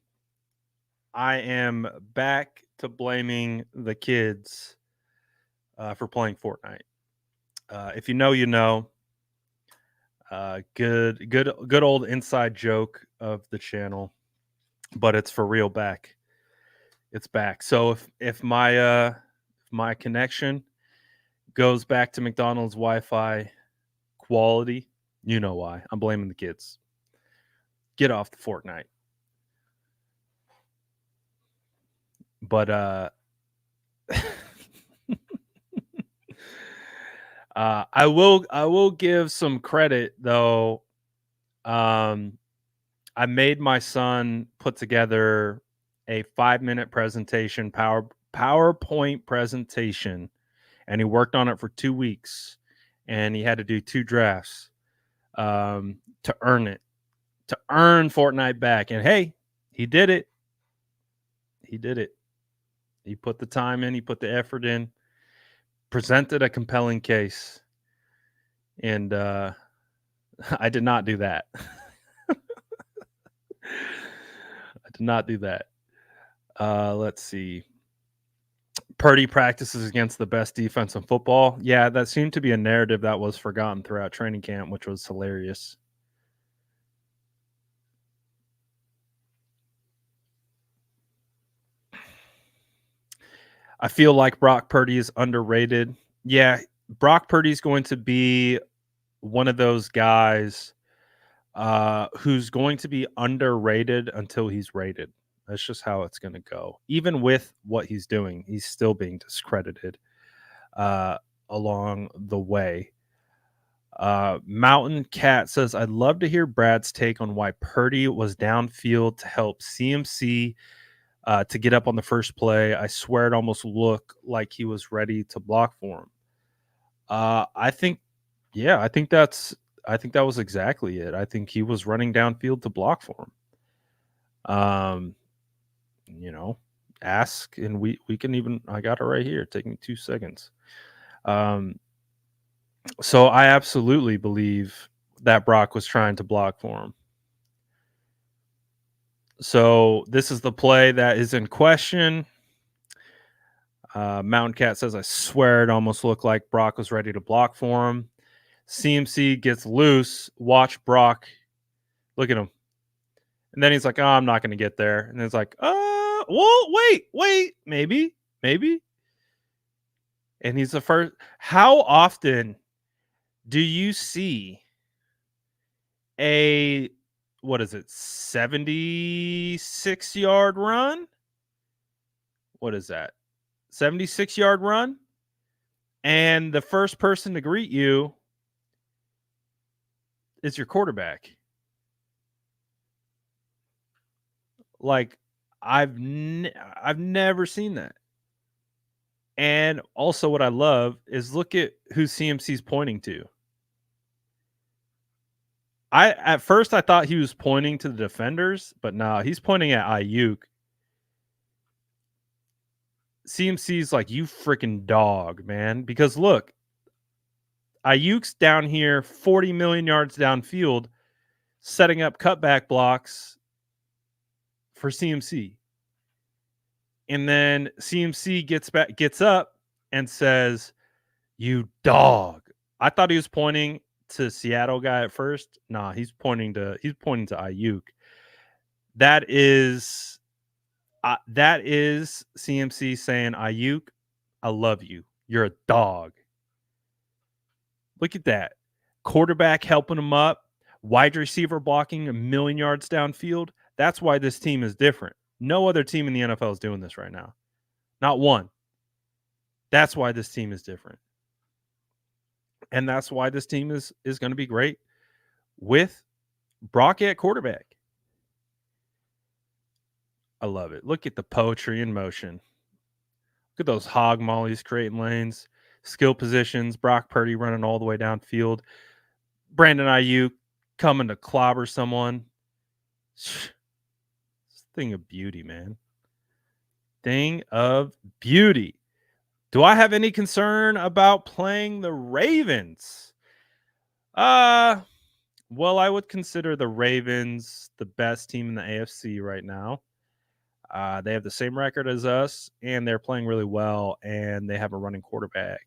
I am back to blaming the kids for playing Fortnite. If you know, you know. Good old inside joke of the channel, but it's for real back. It's back. So if my connection goes back to McDonald's Wi-Fi quality, you know why. I'm blaming the kids. Get off the Fortnite. But I will give some credit though. I made my son put together a 5-minute presentation, PowerPoint presentation, and he worked on it for 2 weeks, and he had to do 2 drafts to earn Fortnite back. And hey, he did it. He did it. He put the time in. He put the effort in. Presented a compelling case, and I did not do that. I did not do that. Let's see. Purdy practices against the best defense in football. Yeah, that seemed to be a narrative that was forgotten throughout training camp, which was hilarious. I feel like Brock Purdy is underrated. Yeah, Brock Purdy is going to be one of those guys who's going to be underrated until he's rated. That's just how it's going to go. Even with what he's doing, he's still being discredited along the way. Mountain Cat says, I'd love to hear Brad's take on why Purdy was downfield to help CMC to get up on the first play. I swear it almost looked like he was ready to block for him. I think that was exactly it. I think he was running downfield to block for him. You know, ask, and we can even. I got it right here. Take me 2 seconds. So I absolutely believe that Brock was trying to block for him. So this is the play that is in question. Mountain Cat says, I swear it almost looked like Brock was ready to block for him. CMC gets loose. Watch Brock. Look at him. And then he's like, oh, I'm not going to get there. And it's like, well, wait, maybe. And he's the first. How often do you see a, 76-yard run? What is that? 76-yard run? And the first person to greet you is your quarterback. Like, I've never seen that. And also what I love is look at who CMC's pointing to. At first I thought he was pointing to the defenders, but no, he's pointing at Ayuk. CMC's like, you freaking dog, man. Because look, Ayuk's down here 40 million yards downfield, setting up cutback blocks for CMC. And then CMC gets up and says, you dog. I thought he was pointing to Seattle guy at first. Nah, he's pointing to Ayuk. That is CMC saying, Ayuk, I love you. You're a dog. Look at that. Quarterback helping him up. Wide receiver blocking 1,000,000 yards downfield. That's why this team is different. No other team in the NFL is doing this right now. Not one. That's why this team is different. And that's why this team is going to be great with Brock at quarterback. I love it. Look at the poetry in motion. Look at those hog mollies creating lanes, skill positions, Brock Purdy running all the way downfield, Brandon Ayuk coming to clobber someone. Thing of beauty, man. Thing of beauty. Do I have any concern about playing the Ravens? Well, I would consider the Ravens the best team in the AFC right now. They have the same record as us, and they're playing really well, and they have a running quarterback.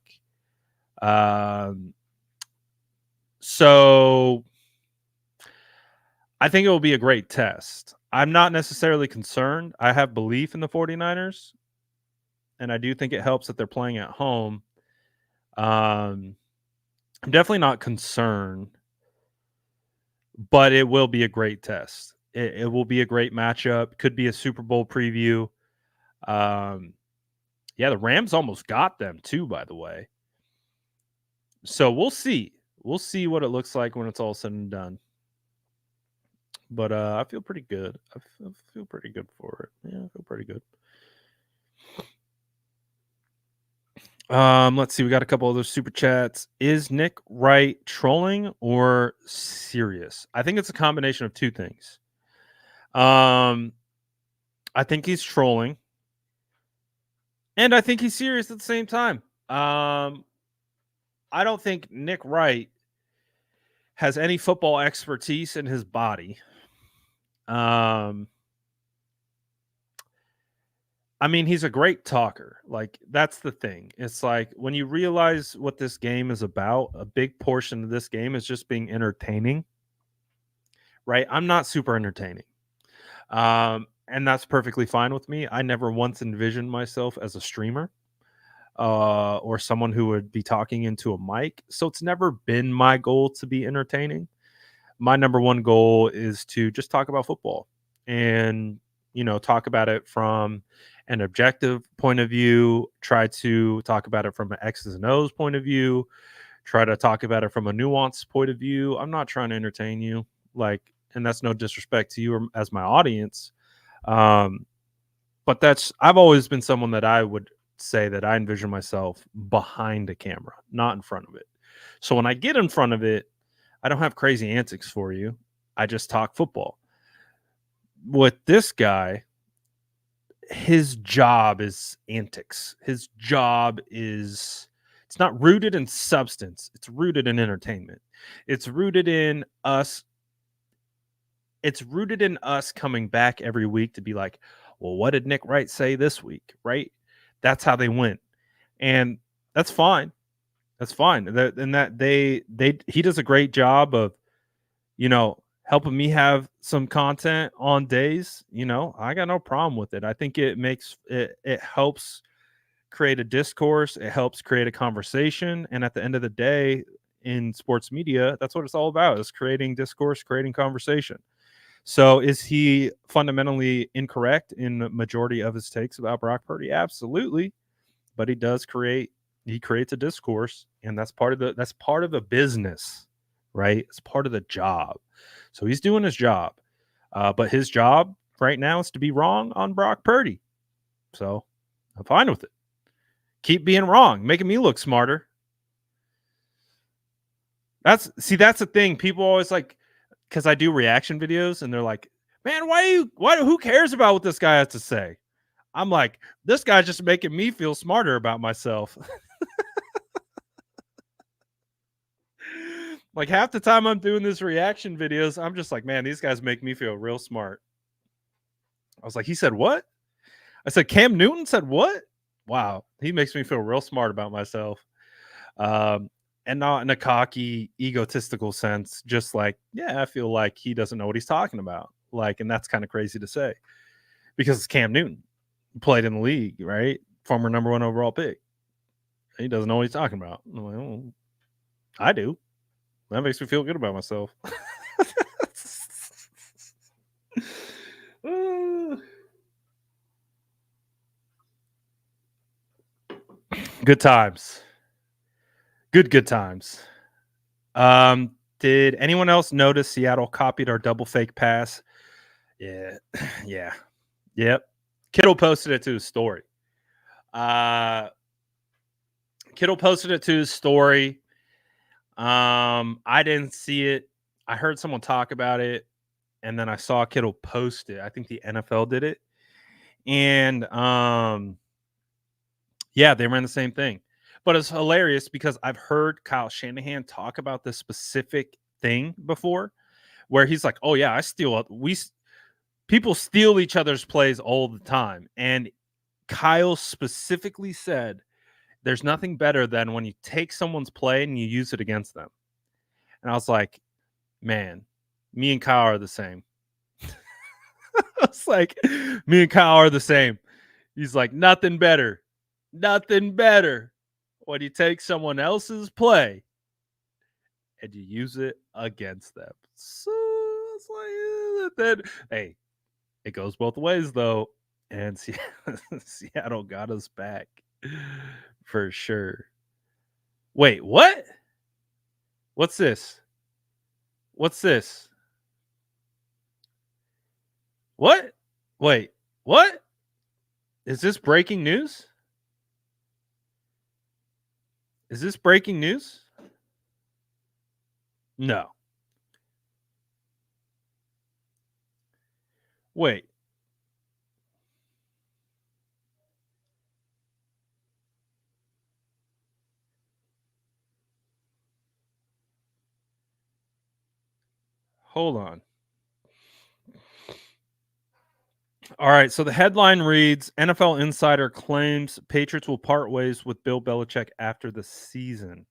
So I think it will be a great test. I'm not necessarily concerned. I have belief in the 49ers, and I do think it helps that they're playing at home. I'm definitely not concerned, but it will be a great test. It will be a great matchup. Could be a Super Bowl preview. Yeah, the Rams almost got them too, by the way. So we'll see. We'll see what it looks like when it's all said and done. But I feel pretty good. I feel pretty good for it. Yeah, I feel pretty good. Let's see. We got a couple other super chats. Is Nick Wright trolling or serious? I think it's a combination of two things. I think he's trolling, and I think he's serious at the same time. I don't think Nick Wright has any football expertise in his body. I mean, he's a great talker. Like, that's the thing. It's like when you realize what this game is about, a big portion of this game is just being entertaining, right? I'm not super entertaining. And that's perfectly fine with me. I never once envisioned myself as a streamer or someone who would be talking into a mic. So it's never been my goal to be entertaining. My number one goal is to just talk about football and, talk about it from an objective point of view, try to talk about it from an X's and O's point of view, try to talk about it from a nuanced point of view. I'm not trying to entertain you, and that's no disrespect to you or as my audience. But I've always been someone that I would say that I envision myself behind a camera, not in front of it. So when I get in front of it, I don't have crazy antics for you. I just talk football. With this guy, his job is antics. His job is, it's not rooted in substance. It's rooted in entertainment. It's rooted in us. It's rooted in us coming back every week to be like, well, what did Nick Wright say this week? Right? That's how they went. And that's fine. That's fine. He does a great job of, helping me have some content on days. I got no problem with it. I think it helps create a discourse. It helps create a conversation. And at the end of the day, in sports media, that's what it's all about, is creating discourse, creating conversation. So is he fundamentally incorrect in the majority of his takes about Brock Purdy? Absolutely. But he creates a discourse, and that's part of the business, right? It's part of the job. So he's doing his job. But his job right now is to be wrong on Brock Purdy. So I'm fine with it. Keep being wrong, making me look smarter. That's the thing. People always like, because I do reaction videos, and they're like, man, who cares about what this guy has to say? I'm like, this guy's just making me feel smarter about myself. Like half the time I'm doing these reaction videos, I'm just like, man, these guys make me feel real smart. I was like, he said what? I said, Cam Newton said what? Wow. He makes me feel real smart about myself. And not in a cocky, egotistical sense, just like, yeah, I feel like he doesn't know what he's talking about. Like, and that's kind of crazy to say because it's Cam Newton, played in the league, right? Former number 1 overall pick. He doesn't know what he's talking about. I'm like, oh, I do. That makes me feel good about myself. Good times. Good times. Did anyone else notice Seattle copied our double fake pass? Yeah. Yeah. Yep. Kittle posted it to his story. I didn't see it. I heard someone talk about it, and then I saw Kittle post it. I think the NFL did it. And yeah, they ran the same thing. But it's hilarious because I've heard Kyle Shanahan talk about this specific thing before, where he's like, "Oh yeah, people steal each other's plays all the time." And Kyle specifically said, "There's nothing better than when you take someone's play and you use it against them." And I was like, "Man, me and Kyle are the same." I was like, "Me and Kyle are the same." He's like, "Nothing better when you take someone else's play and you use it against them." So it's like, then, hey, it goes both ways though, and Seattle got us back for sure. Wait, what? What's this? What? Wait, what? Is this breaking news? Is this breaking news? No. Wait. Hold on. All right, so the headline reads, NFL Insider claims Patriots will part ways with Bill Belichick after the season.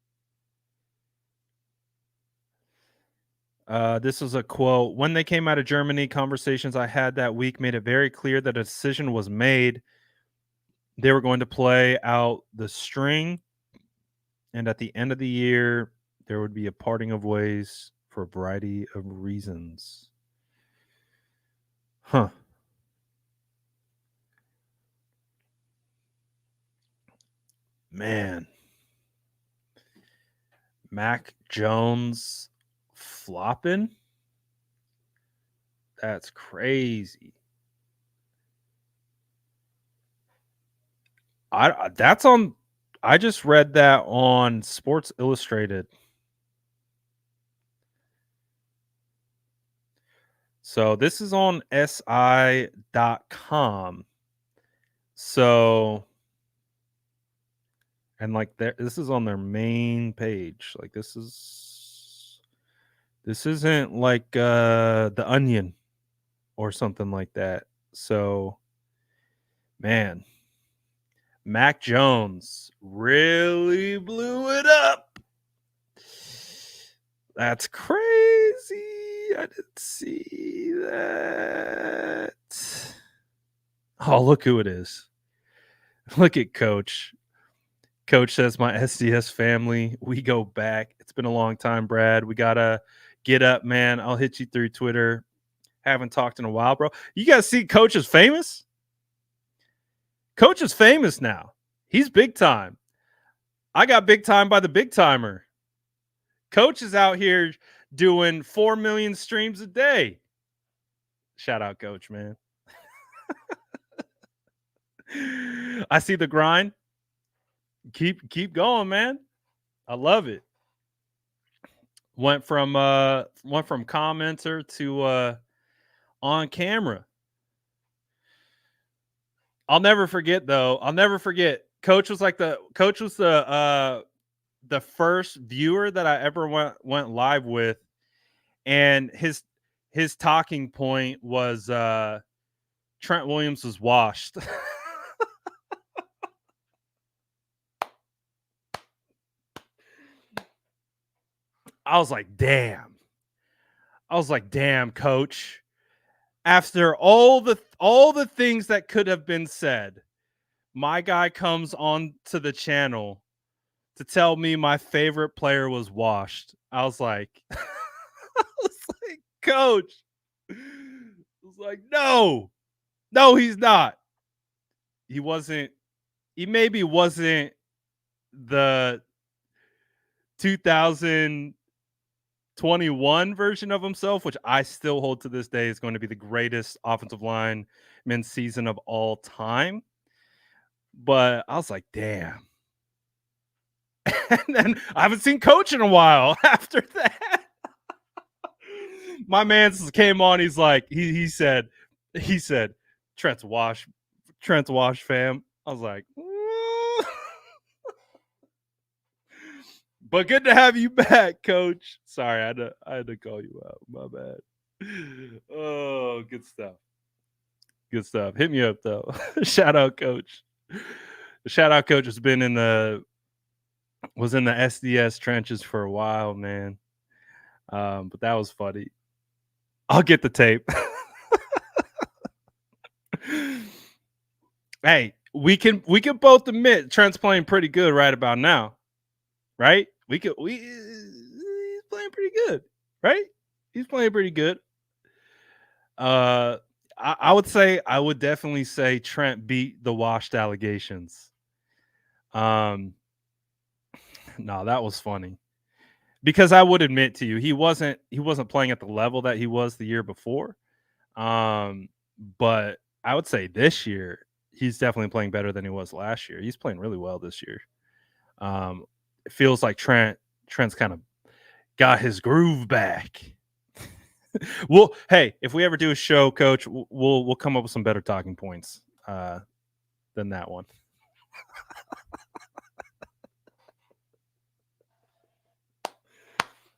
This is a quote. When they came out of Germany, conversations I had that week made it very clear that a decision was made. They were going to play out the string, and at the end of the year, there would be a parting of ways for a variety of reasons. Huh. Man. Mac Jones flopping? That's crazy. I just read that on Sports Illustrated. So this is on SI.com. So, and like this is on their main page. Like this isn't like The Onion or something like that. So, man, Mac Jones really blew it up. That's crazy. I didn't see that. Oh, look who it is. Look at Coach. Coach says, my SDS family, we go back. It's been a long time, Brad. We got to get up, man. I'll hit you through Twitter. Haven't talked in a while, bro. You guys see Coach is famous? Coach is famous now. He's big time. I got big time by the big timer. Coach is out here doing 4 million streams a day. Shout out, Coach, man. I see the grind. Keep going, man. I love it. Went from commenter to on camera. I'll never forget though. Coach was the first viewer that I ever went live with, and his talking point was Trent Williams was washed. I was like, damn, Coach. After all the things that could have been said, my guy comes on to the channel to tell me my favorite player was washed. I was like, Coach. I was like, no, he's not. He wasn't. He maybe wasn't the 2021 version of himself, which I still hold to this day is going to be the greatest offensive lineman season of all time. But I was like, damn. And then I haven't seen Coach in a while after that. My man came on. He's like, he said, Trent's wash, fam. I was like, but good to have you back, Coach. Sorry, I had to call you out. My bad. Oh, good stuff. Good stuff. Hit me up though. Shout out, Coach. Shout out, Coach has been in the SDS trenches for a while, man. But that was funny. I'll get the tape. Hey, we can both admit Trent's playing pretty good right about now. Right? He's playing pretty good, right? He's playing pretty good. I would definitely say Trent beat the washed allegations. No, that was funny. Because I would admit to you, he wasn't playing at the level that he was the year before. But I would say this year he's definitely playing better than he was last year. He's playing really well this year. It feels like Trent's kind of got his groove back. Well, hey, if we ever do a show, Coach, we'll come up with some better talking points than that one.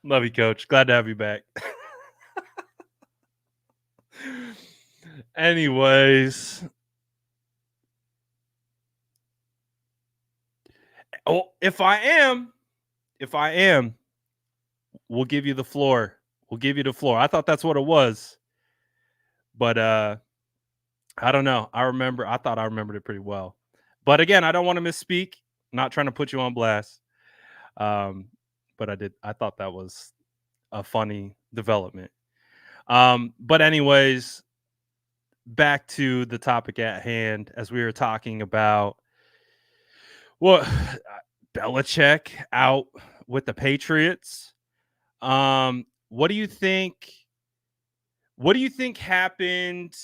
Love you, Coach. Glad to have you back. Anyways. Oh, if I am, we'll give you the floor. I thought that's what it was. But I don't know. I thought I remembered it pretty well. But again, I don't want to misspeak. I'm not trying to put you on blast. But I thought that was a funny development. But anyways, back to the topic at hand, as we were talking about Belichick out with the Patriots. What do you think? What do you think happened?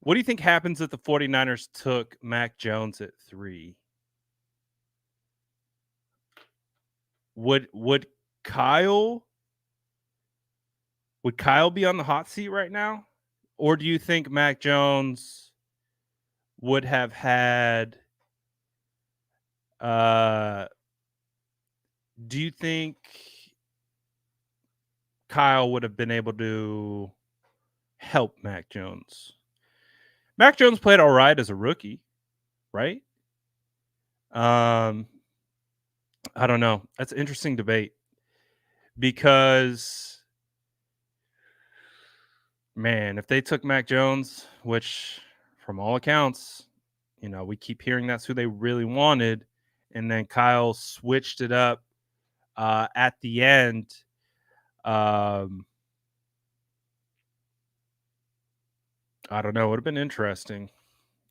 What do you think happens if the 49ers took Mac Jones at 3? Would Kyle be on the hot seat right now? Or do you think Mac Jones would have had. Do you think Kyle would have been able to help Mac Jones? Mac Jones played all right as a rookie, right? I don't know. That's an interesting debate because, man, if they took Mac Jones, which from all accounts, we keep hearing that's who they really wanted, and then Kyle switched it up at the end. I don't know. It would have been interesting.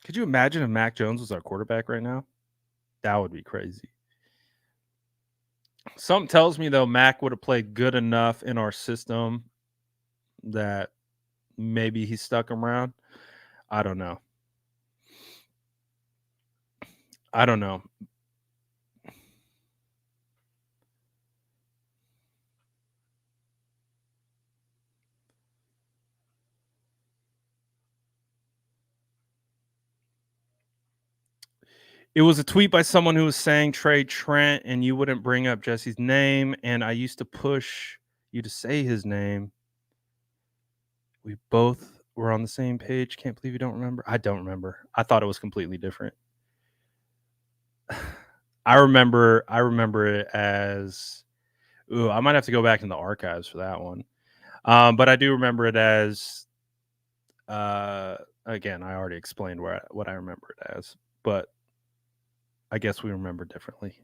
Could you imagine if Mac Jones was our quarterback right now? That would be crazy. Something tells me, though, Mac would have played good enough in our system that maybe he stuck around. I don't know. It was a tweet by someone who was saying trade Trent and you wouldn't bring up Jesse's name. And I used to push you to say his name. We both were on the same page. Can't believe you don't remember. I don't remember. I thought it was completely different. I remember it as, I might have to go back in the archives for that one. But I do remember it as, again, I already explained what I remember it as, but I guess we remember differently.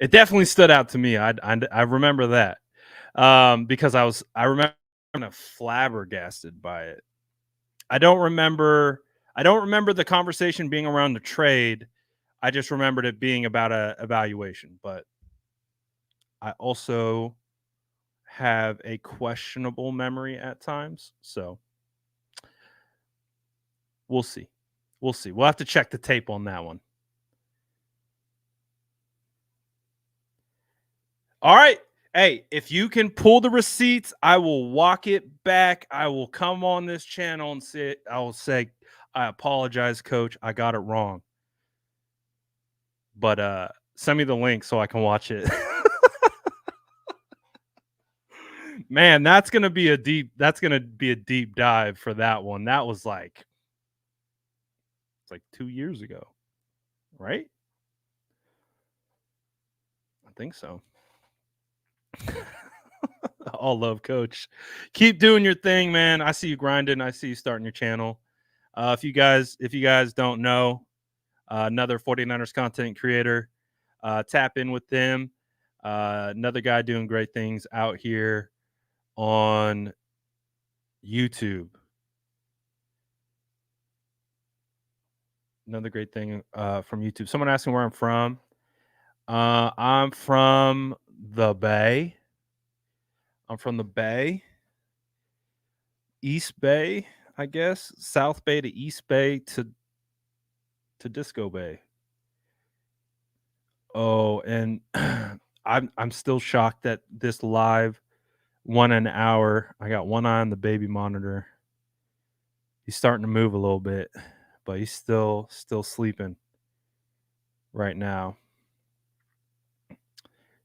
It definitely stood out to me. I remember that because I remember kind of flabbergasted by it. I don't remember the conversation being around the trade. I just remembered it being about a evaluation, but I also have a questionable memory at times. So we'll see. We'll have to check the tape on that one. All right. Hey, if you can pull the receipts, I will walk it back. I will come on this channel and I will say, I apologize, coach. I got it wrong. But send me the link so I can watch it. Man, that's gonna be a deep dive for that one. That was it's like 2 years ago, right? I think so. All love, coach. Keep doing your thing, man. I see you grinding. I see you starting your channel. If you guys don't know, another 49ers content creator, tap in with them. Another guy doing great things out here on YouTube. Another great thing from YouTube. Someone asking where I'm from. I'm from the Bay. East Bay, I guess. South Bay to East Bay to Disco Bay. Oh, and I'm still shocked that this live won an hour. I got one eye on the baby monitor. He's starting to move a little bit, but he's still sleeping right now.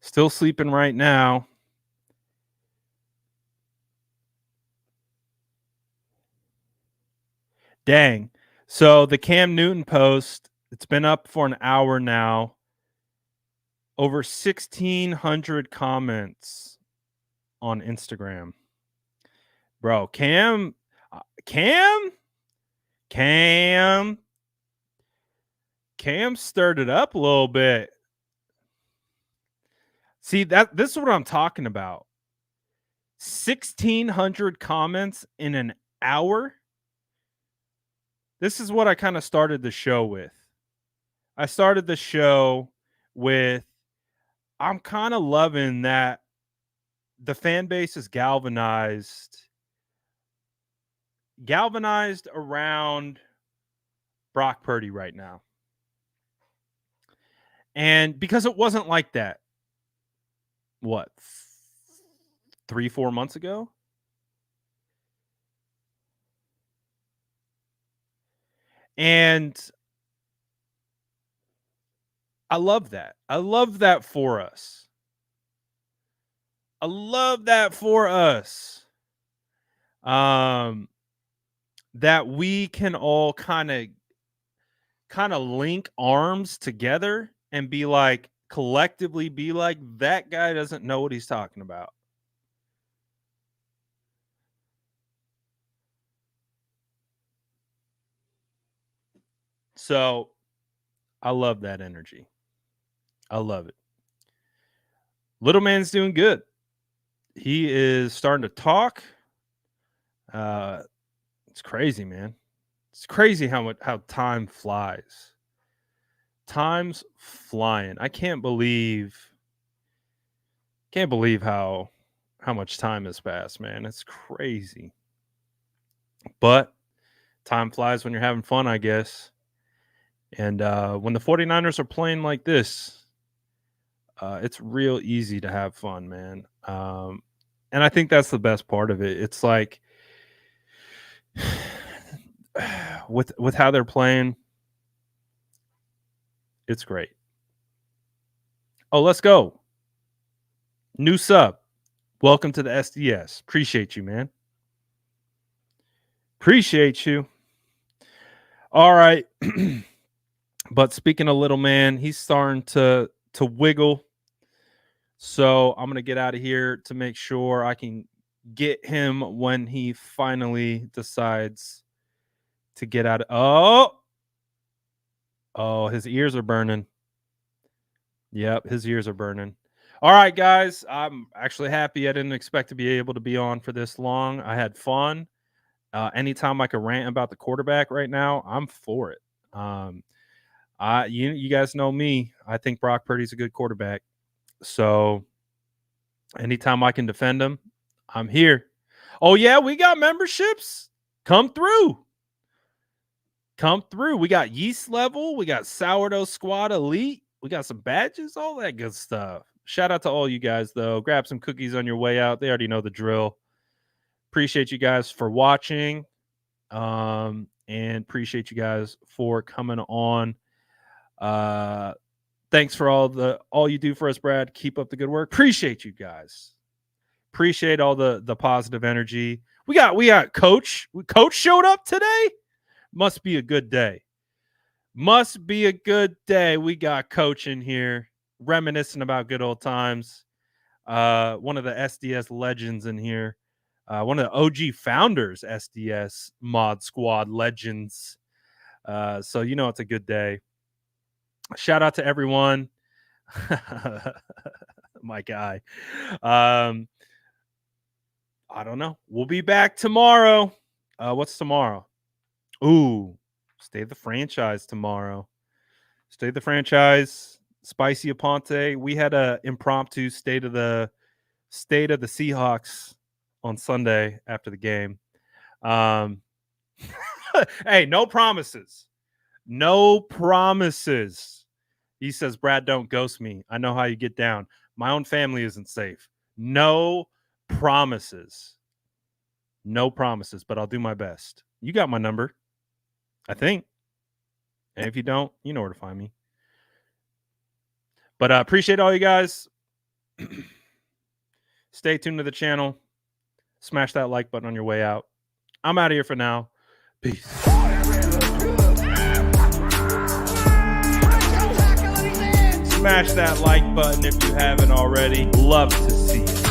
Still sleeping right now. Dang. So the Cam Newton post, it's been up for an hour now. Over 1,600 comments on Instagram. Bro, Cam stirred it up a little bit. See, this is what I'm talking about. 1,600 comments in an hour. This is what I kind of started the show with. I started the show with, I'm kind of loving that the fan base is galvanized around Brock Purdy right now. And because it wasn't like that, 3-4 months ago? And I love that. I love that for us. I love that for us. That we can all kind of link arms together and be like, collectively be like, that guy doesn't know what he's talking about. So I love that energy. I love it. Little man's doing good. He is starting to talk. It's crazy, man. It's crazy how time flies. Time's flying. I can't believe how much time has passed, man. It's crazy. But time flies when you're having fun, I guess. And when the 49ers are playing like this, it's real easy to have fun, man. And I think that's the best part of it. It's like with how they're playing, it's great. Oh, let's go. New sub. Welcome to the SDS. Appreciate you, man. Appreciate you. All right. But speaking of little man, he's starting to wiggle. So I'm going to get out of here to make sure I can get him when he finally decides to get out of... Oh, his ears are burning. Yep, his ears are burning. All right, guys. I'm actually happy. I didn't expect to be able to be on for this long. I had fun. Anytime I could rant about the quarterback right now, I'm for it. You guys know me. I think Brock Purdy's a good quarterback. So anytime I can defend him, I'm here. Oh, yeah, we got memberships. Come through. We got Yeast Level. We got Sourdough Squad Elite. We got some badges, all that good stuff. Shout out to all you guys, though. Grab some cookies on your way out. They already know the drill. Appreciate you guys for watching. And appreciate you guys for coming on. Thanks for all you do for us, Brad. Keep up the good work. Appreciate you guys. Appreciate all the positive energy. We got Coach. Coach showed up today. Must be a good day. Must be a good day. We got Coach in here, reminiscing about good old times. One of the SDS legends in here. One of the OG founders, SDS Mod Squad legends. So you know it's a good day. Shout out to everyone. My guy. I don't know. We'll be back tomorrow. What's tomorrow? Ooh, State the Franchise tomorrow. State the Franchise. Spicy Aponte. We had a impromptu state of the Seahawks on Sunday after the game. Hey, no promises. No promises. He says, Brad, don't ghost me. I know how you get down. My own family isn't safe. No promises. No promises, but I'll do my best. You got my number, I think. And if you don't, you know where to find me. But I appreciate all you guys. Stay tuned to the channel. Smash that like button on your way out. I'm out of here for now. Peace. Smash that like button if you haven't already. Love to see it.